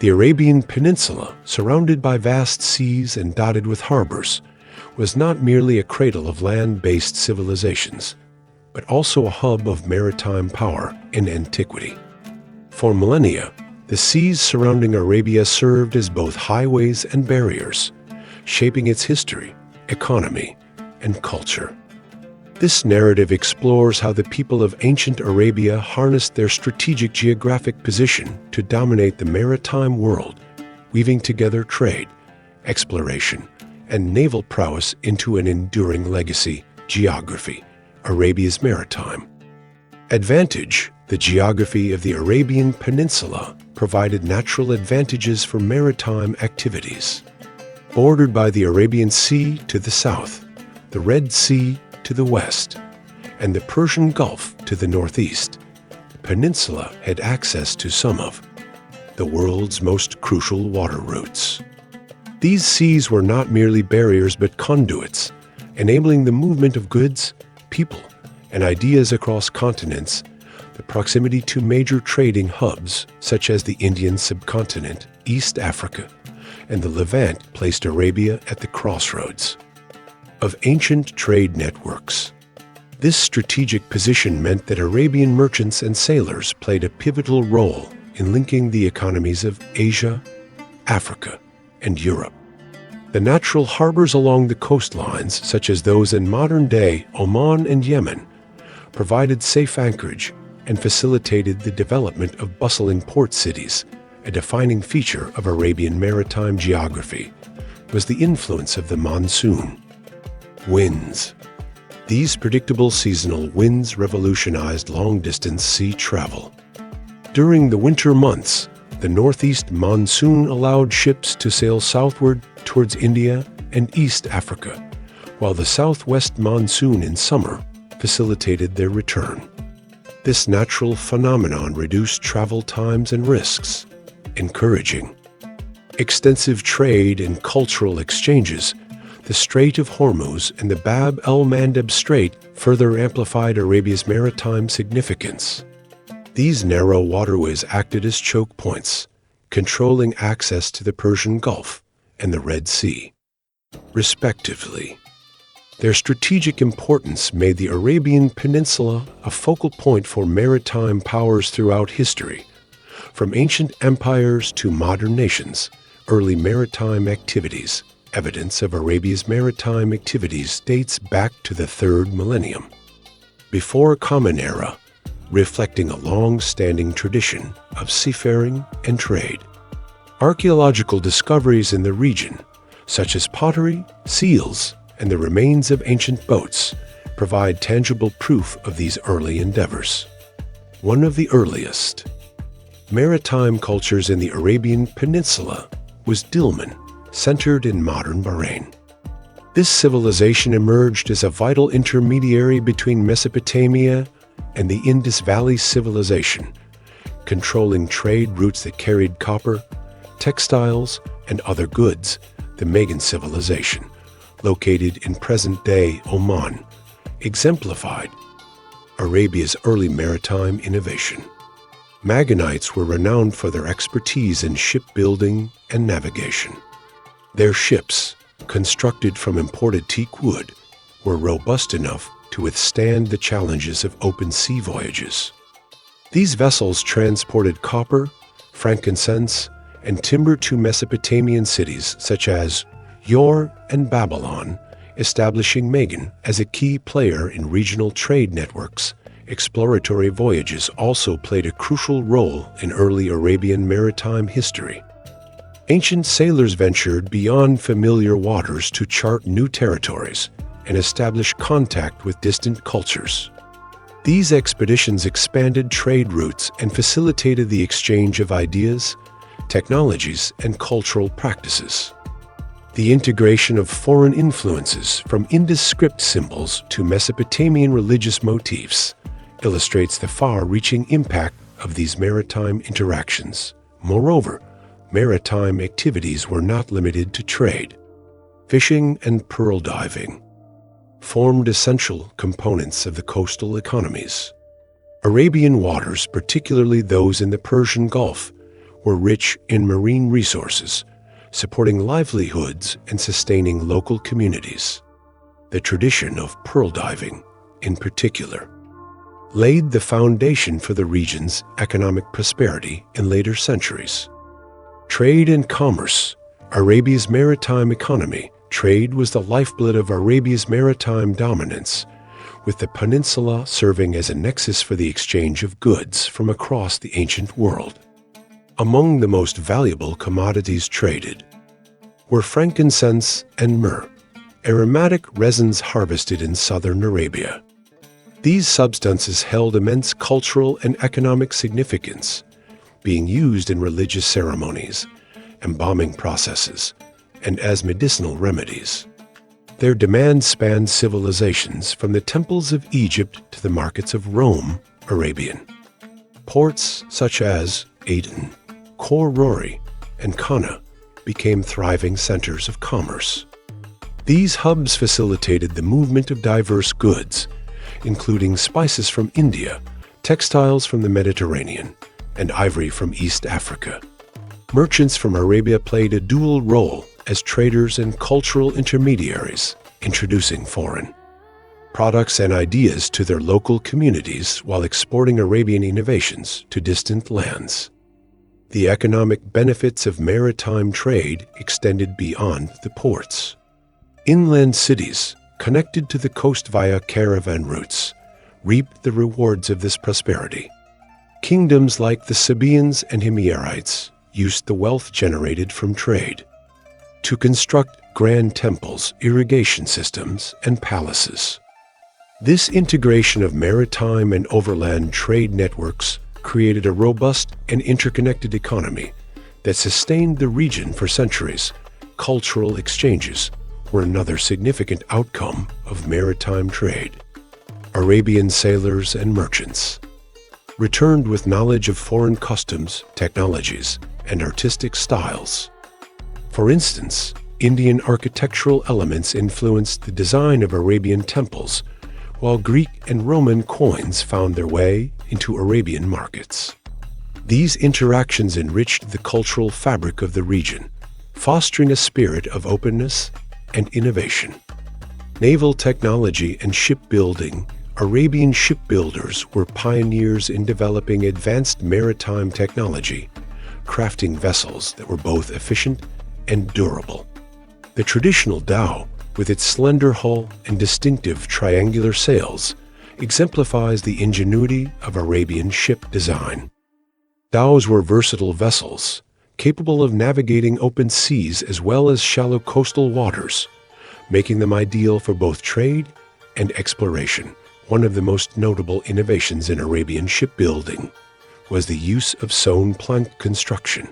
The Arabian Peninsula, surrounded by vast seas and dotted with harbors, was not merely a cradle of land-based civilizations, but also a hub of maritime power in antiquity. For millennia, the seas surrounding Arabia served as both highways and barriers, shaping its history, economy, and culture. This narrative explores how the people of ancient Arabia harnessed their strategic geographic position to dominate the maritime world, weaving together trade, exploration, and naval prowess into an enduring legacy. Geography: Arabia's maritime advantage. The geography of the Arabian Peninsula provided natural advantages for maritime activities. Bordered by the Arabian Sea to the south, the Red Sea to the west, and the Persian Gulf to the northeast, the peninsula had access to some of the world's most crucial water routes. These seas were not merely barriers but conduits, enabling the movement of goods, people, and ideas across continents. The proximity to major trading hubs, such as the Indian subcontinent, East Africa, and the Levant, placed Arabia at the crossroads of ancient trade networks. This strategic position meant that Arabian merchants and sailors played a pivotal role in linking the economies of Asia, Africa, and Europe. The natural harbors along the coastlines, such as those in modern-day Oman and Yemen, provided safe anchorage and facilitated the development of bustling port cities. A defining feature of Arabian maritime geography was the influence of the monsoon. Winds. These predictable seasonal winds revolutionized long-distance sea travel. During the winter months, the northeast monsoon allowed ships to sail southward towards India and East Africa, while the southwest monsoon in summer facilitated their return. This natural phenomenon reduced travel times and risks, encouraging extensive trade and cultural exchanges. The Strait of Hormuz and the Bab el-Mandeb Strait further amplified Arabia's maritime significance. These narrow waterways acted as choke points, controlling access to the Persian Gulf and the Red Sea, respectively. Their strategic importance made the Arabian Peninsula a focal point for maritime powers throughout history. From ancient empires to modern nations, early maritime activities. Evidence of Arabia's maritime activities dates back to the 3rd millennium, before Common Era, reflecting a long-standing tradition of seafaring and trade. Archaeological discoveries in the region, such as pottery, seals, and the remains of ancient boats, provide tangible proof of these early endeavors. One of the earliest maritime cultures in the Arabian Peninsula was Dilmun, centered in modern Bahrain. This civilization emerged as a vital intermediary between Mesopotamia and the Indus Valley civilization, controlling trade routes that carried copper, textiles, and other goods. The Magan civilization, located in present-day Oman, exemplified Arabia's early maritime innovation. Maganites were renowned for their expertise in shipbuilding and navigation. Their ships, constructed from imported teak wood, were robust enough to withstand the challenges of open sea voyages. These vessels transported copper, frankincense, and timber to Mesopotamian cities such as Ur and Babylon, establishing Magan as a key player in regional trade networks. Exploratory voyages also played a crucial role in early Arabian maritime history. Ancient sailors ventured beyond familiar waters to chart new territories and establish contact with distant cultures. These expeditions expanded trade routes and facilitated the exchange of ideas, technologies, and cultural practices. The integration of foreign influences, from Indus script symbols to Mesopotamian religious motifs, illustrates the far-reaching impact of these maritime interactions. Moreover, maritime activities were not limited to trade. Fishing and pearl diving formed essential components of the coastal economies. Arabian waters, particularly those in the Persian Gulf, were rich in marine resources, supporting livelihoods and sustaining local communities. The tradition of pearl diving, in particular, laid the foundation for the region's economic prosperity in later centuries. Trade and commerce. Arabia's maritime economy. Trade was the lifeblood of Arabia's maritime dominance, with the peninsula serving as a nexus for the exchange of goods from across the ancient world. Among the most valuable commodities traded were frankincense and myrrh, aromatic resins harvested in southern Arabia. These substances held immense cultural and economic significance, being used in religious ceremonies, embalming processes, and as medicinal remedies. Their demand spanned civilizations from the temples of Egypt to the markets of Rome, Arabian. Ports such as Aden, Khor Rori, and Kana became thriving centers of commerce. These hubs facilitated the movement of diverse goods, including spices from India, textiles from the Mediterranean, and ivory from East Africa. Merchants from Arabia played a dual role as traders and cultural intermediaries, introducing foreign products and ideas to their local communities while exporting Arabian innovations to distant lands. The economic benefits of maritime trade extended beyond the ports. Inland cities, connected to the coast via caravan routes, reaped the rewards of this prosperity. Kingdoms like the Sabaeans and Himyarites used the wealth generated from trade to construct grand temples, irrigation systems, and palaces. This integration of maritime and overland trade networks created a robust and interconnected economy that sustained the region for centuries. Cultural exchanges were another significant outcome of maritime trade. Arabian sailors and merchants returned with knowledge of foreign customs, technologies, and artistic styles. For instance, Indian architectural elements influenced the design of Arabian temples, while Greek and Roman coins found their way into Arabian markets. These interactions enriched the cultural fabric of the region, fostering a spirit of openness and innovation. Naval technology and shipbuilding. Arabian shipbuilders were pioneers in developing advanced maritime technology, crafting vessels that were both efficient and durable. The traditional dhow, with its slender hull and distinctive triangular sails, exemplifies the ingenuity of Arabian ship design. Dhows were versatile vessels, capable of navigating open seas as well as shallow coastal waters, making them ideal for both trade and exploration. One of the most notable innovations in Arabian shipbuilding was the use of sewn plank construction.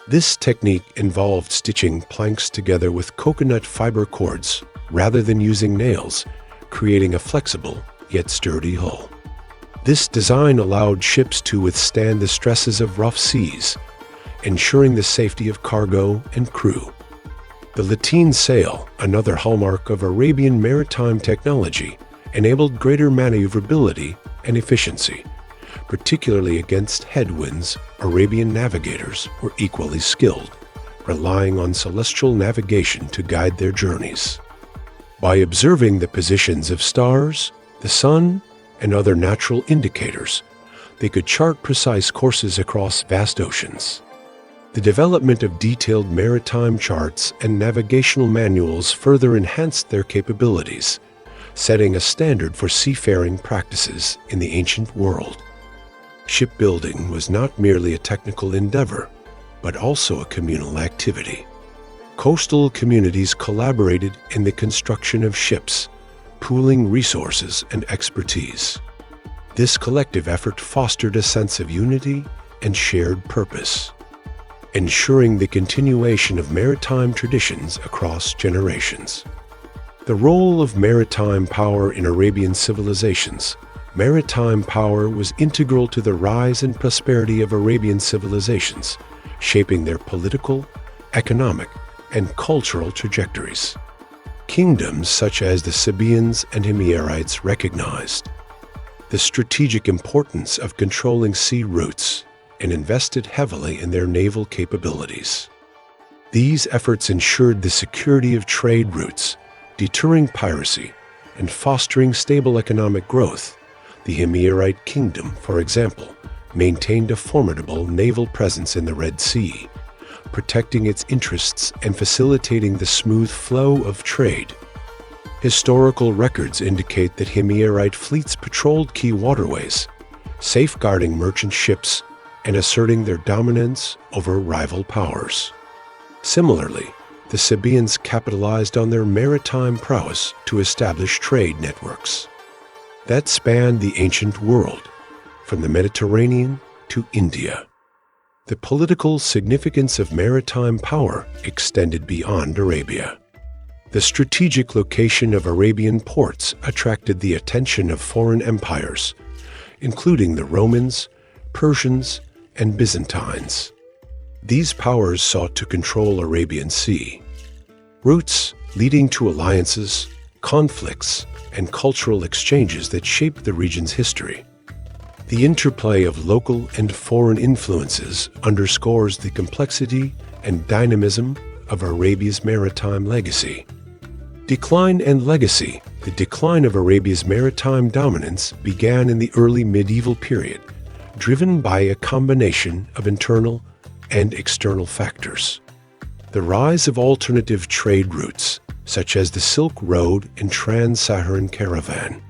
This technique involved stitching planks together with coconut fiber cords rather than using nails, creating a flexible yet sturdy hull. This design allowed ships to withstand the stresses of rough seas, ensuring the safety of cargo and crew. The lateen sail, another hallmark of Arabian maritime technology, enabled greater maneuverability and efficiency. Particularly against headwinds, Arabian navigators were equally skilled, relying on celestial navigation to guide their journeys. By observing the positions of stars, the sun, and other natural indicators, they could chart precise courses across vast oceans. The development of detailed maritime charts and navigational manuals further enhanced their capabilities, setting a standard for seafaring practices in the ancient world. Shipbuilding was not merely a technical endeavor, but also a communal activity. Coastal communities collaborated in the construction of ships, pooling resources and expertise. This collective effort fostered a sense of unity and shared purpose, ensuring the continuation of maritime traditions across generations. The role of maritime power in Arabian civilizations. Maritime power was integral to the rise and prosperity of Arabian civilizations, shaping their political, economic, and cultural trajectories. Kingdoms such as the Sabaeans and Himyarites recognized the strategic importance of controlling sea routes and invested heavily in their naval capabilities. These efforts ensured the security of trade routes, deterring piracy, and fostering stable economic growth. The Himyarite kingdom, for example, maintained a formidable naval presence in the Red Sea, protecting its interests and facilitating the smooth flow of trade. Historical records indicate that Himyarite fleets patrolled key waterways, safeguarding merchant ships and asserting their dominance over rival powers. Similarly, the Sabaeans capitalized on their maritime prowess to establish trade networks that spanned the ancient world, from the Mediterranean to India. The political significance of maritime power extended beyond Arabia. The strategic location of Arabian ports attracted the attention of foreign empires, including the Romans, Persians, and Byzantines. These powers sought to control Arabian Sea routes, leading to alliances, conflicts, and cultural exchanges that shaped the region's history. The interplay of local and foreign influences underscores the complexity and dynamism of Arabia's maritime legacy. Decline and legacy. The decline of Arabia's maritime dominance began in the early medieval period, driven by a combination of internal and external factors. The rise of alternative trade routes, such as the Silk Road and Trans-Saharan caravan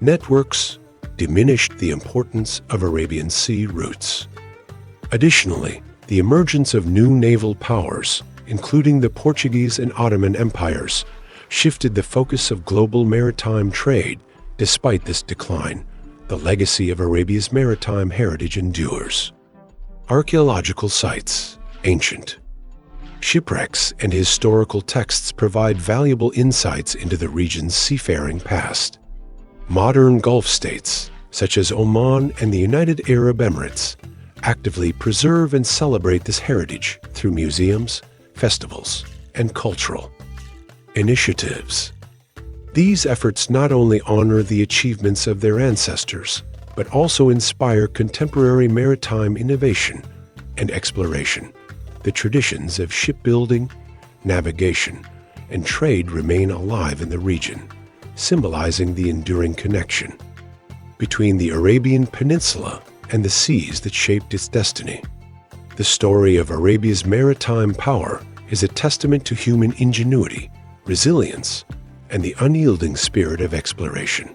networks, diminished the importance of Arabian Sea routes. Additionally, the emergence of new naval powers, including the Portuguese and Ottoman empires, shifted the focus of global maritime trade. Despite this decline, the legacy of Arabia's maritime heritage endures. Archaeological sites, ancient shipwrecks, and historical texts provide valuable insights into the region's seafaring past. Modern Gulf states, such as Oman and the United Arab Emirates, actively preserve and celebrate this heritage through museums, festivals, and cultural initiatives. These efforts not only honor the achievements of their ancestors, but also inspire contemporary maritime innovation and exploration. The traditions of shipbuilding, navigation, and trade remain alive in the region, symbolizing the enduring connection between the Arabian Peninsula and the seas that shaped its destiny. The story of Arabia's maritime power is a testament to human ingenuity, resilience, and the unyielding spirit of exploration.